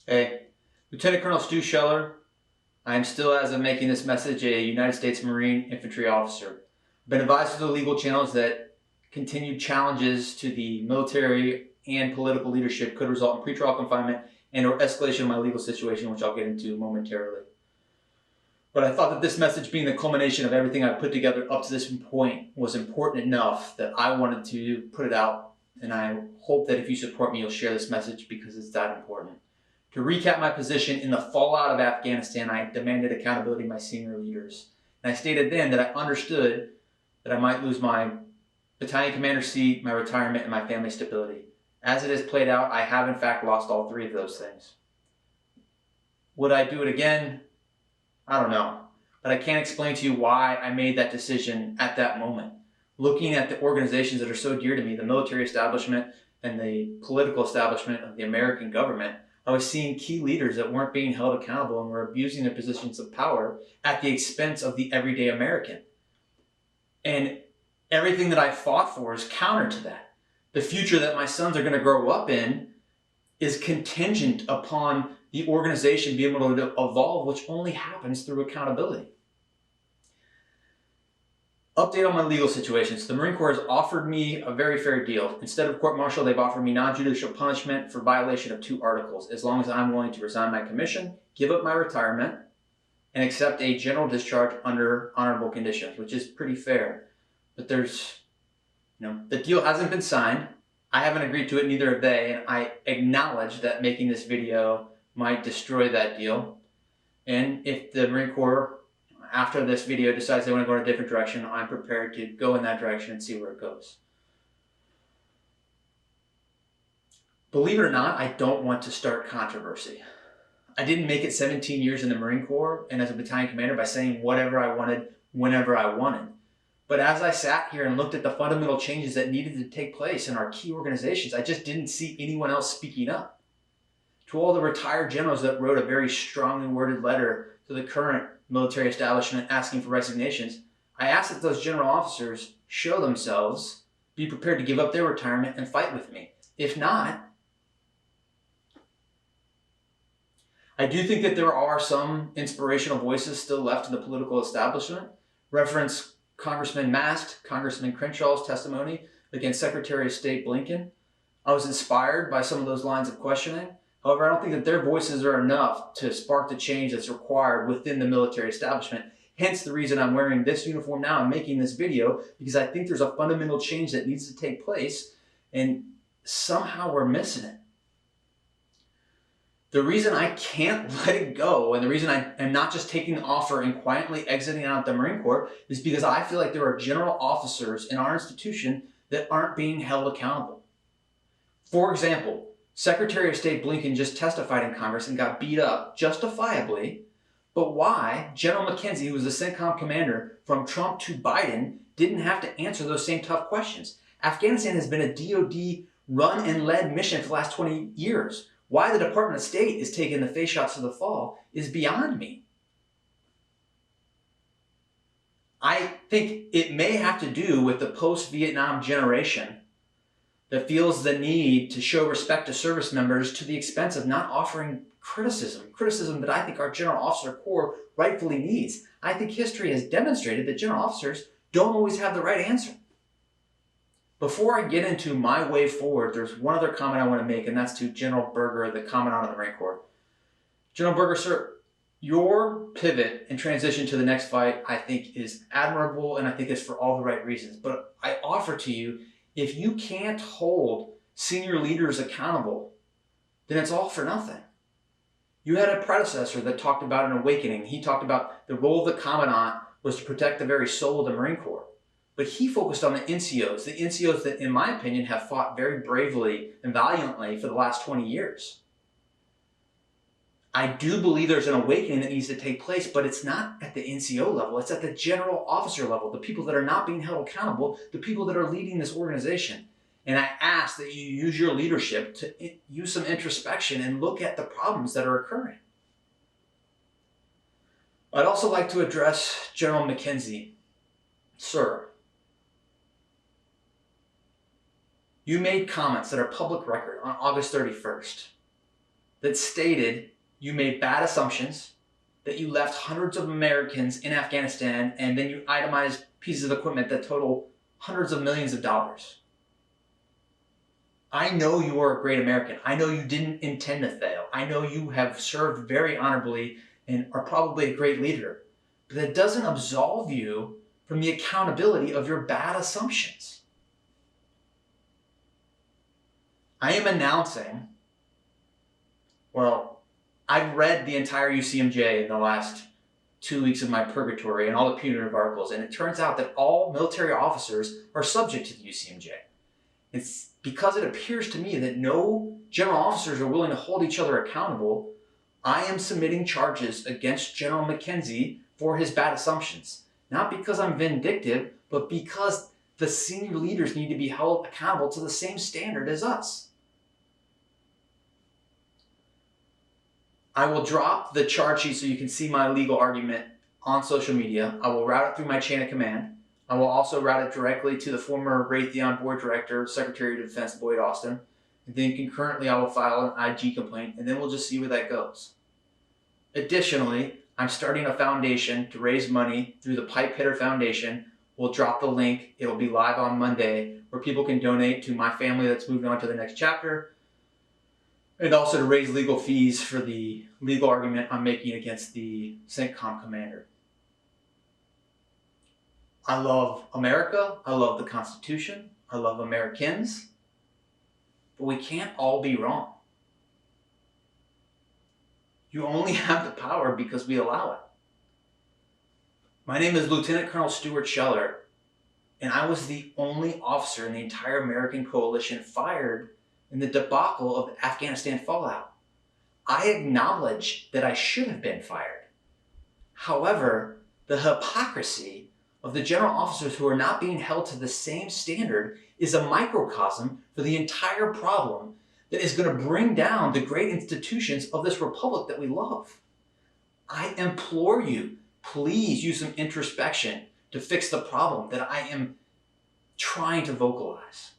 Hey, Lieutenant Colonel Stu Scheller. I am still, as of making this message, a United States Marine infantry officer. I've been advised through the legal channels that continued challenges to the military and political leadership could result in pretrial confinement and or escalation of my legal situation, which I'll get into momentarily. But I thought that this message, being the culmination of everything I've put together up to this point, was important enough that I wanted to put it out. And I hope that if you support me, you'll share this message because it's that important. To recap my position in the fallout of Afghanistan, I demanded accountability of my senior leaders. And I stated then that I understood that I might lose my battalion commander seat, my retirement, and my family stability. As it has played out, I have in fact lost all three of those things. Would I do it again? I don't know. But I can't explain to you why I made that decision at that moment. Looking at the organizations that are so dear to me, the military establishment and the political establishment of the American government, I was seeing key leaders that weren't being held accountable and were abusing their positions of power at the expense of the everyday American. And everything that I fought for is counter to that. The future that my sons are going to grow up in is contingent upon the organization being able to evolve, which only happens through accountability. Update on my legal situation. So the Marine Corps has offered me a very fair deal. Instead of court-martial, they've offered me non-judicial punishment for violation of 2 articles, as long as I'm willing to resign my commission, give up my retirement, and accept a general discharge under honorable conditions, which is pretty fair. But the deal hasn't been signed. I haven't agreed to it, neither have they, and I acknowledge that making this video might destroy that deal. And if the Marine Corps, after this video, decides they want to go in a different direction, I'm prepared to go in that direction and see where it goes. Believe it or not, I don't want to start controversy. I didn't make it 17 years in the Marine Corps and as a battalion commander by saying whatever I wanted, whenever I wanted. But as I sat here and looked at the fundamental changes that needed to take place in our key organizations, I just didn't see anyone else speaking up. To all the retired generals that wrote a very strongly worded letter to the current military establishment asking for resignations, I asked that those general officers show themselves, be prepared to give up their retirement and fight with me. If not, I do think that there are some inspirational voices still left in the political establishment. Reference Congressman Mast, Congressman Crenshaw's testimony against Secretary of State Blinken. I was inspired by some of those lines of questioning. However, I don't think that their voices are enough to spark the change that's required within the military establishment. Hence the reason I'm wearing this uniform now and making this video, because I think there's a fundamental change that needs to take place, and somehow we're missing it. The reason I can't let it go, and the reason I am not just taking the offer and quietly exiting out of the Marine Corps, is because I feel like there are general officers in our institution that aren't being held accountable. For example, Secretary of State Blinken just testified in Congress and got beat up, justifiably, but why General McKenzie, who was the CENTCOM commander from Trump to Biden, didn't have to answer those same tough questions. Afghanistan has been a DoD run and led mission for the last 20 years. Why the Department of State is taking the face shots to the fall is beyond me. I think it may have to do with the post-Vietnam generation that feels the need to show respect to service members to the expense of not offering criticism that I think our General Officer Corps rightfully needs. I think history has demonstrated that general officers don't always have the right answer. Before I get into my way forward, there's one other comment I want to make, and that's to General Berger, the Commandant of the Marine Corps. General Berger, sir, your pivot and transition to the next fight, I think, is admirable, and I think it's for all the right reasons. But I offer to you, if you can't hold senior leaders accountable, then it's all for nothing. You had a predecessor that talked about an awakening. He talked about the role of the Commandant was to protect the very soul of the Marine Corps. But he focused on the NCOs that, in my opinion, have fought very bravely and valiantly for the last 20 years. I do believe there's an awakening that needs to take place, but it's not at the NCO level. It's at the general officer level, the people that are not being held accountable, the people that are leading this organization. And I ask that you use your leadership to use some introspection and look at the problems that are occurring. I'd also like to address General McKenzie. Sir, you made comments that are public record on August 31st that stated you made bad assumptions, that you left hundreds of Americans in Afghanistan, and then you itemized pieces of equipment that total hundreds of millions of dollars. I know you are a great American. I know you didn't intend to fail. I know you have served very honorably and are probably a great leader. But that doesn't absolve you from the accountability of your bad assumptions. I am announcing, well, I've read the entire UCMJ in the last 2 weeks of my purgatory and all the punitive articles, and it turns out that all military officers are subject to the UCMJ. It's because it appears to me that no general officers are willing to hold each other accountable. I am submitting charges against General McKenzie for his bad assumptions. Not because I'm vindictive, but because the senior leaders need to be held accountable to the same standard as us. I will drop the charge sheet so you can see my legal argument on social media. I will route it through my chain of command. I will also route it directly to the former Raytheon Board Director, Secretary of Defense Boyd Austin. And then concurrently, I will file an IG complaint, and then we'll just see where that goes. Additionally, I'm starting a foundation to raise money through the Pipe Hitter Foundation. We'll drop the link. It'll be live on Monday, where people can donate to my family that's moving on to the next chapter, and also to raise legal fees for the legal argument I'm making against the CENTCOM commander. I love America. I love the Constitution. I love Americans. But we can't all be wrong. You only have the power because we allow it. My name is Lieutenant Colonel Stuart Scheller, and I was the only officer in the entire American coalition fired in the debacle of the Afghanistan fallout. I acknowledge that I should have been fired. However, the hypocrisy of the general officers who are not being held to the same standard is a microcosm for the entire problem that is going to bring down the great institutions of this republic that we love. I implore you, please use some introspection to fix the problem that I am trying to vocalize.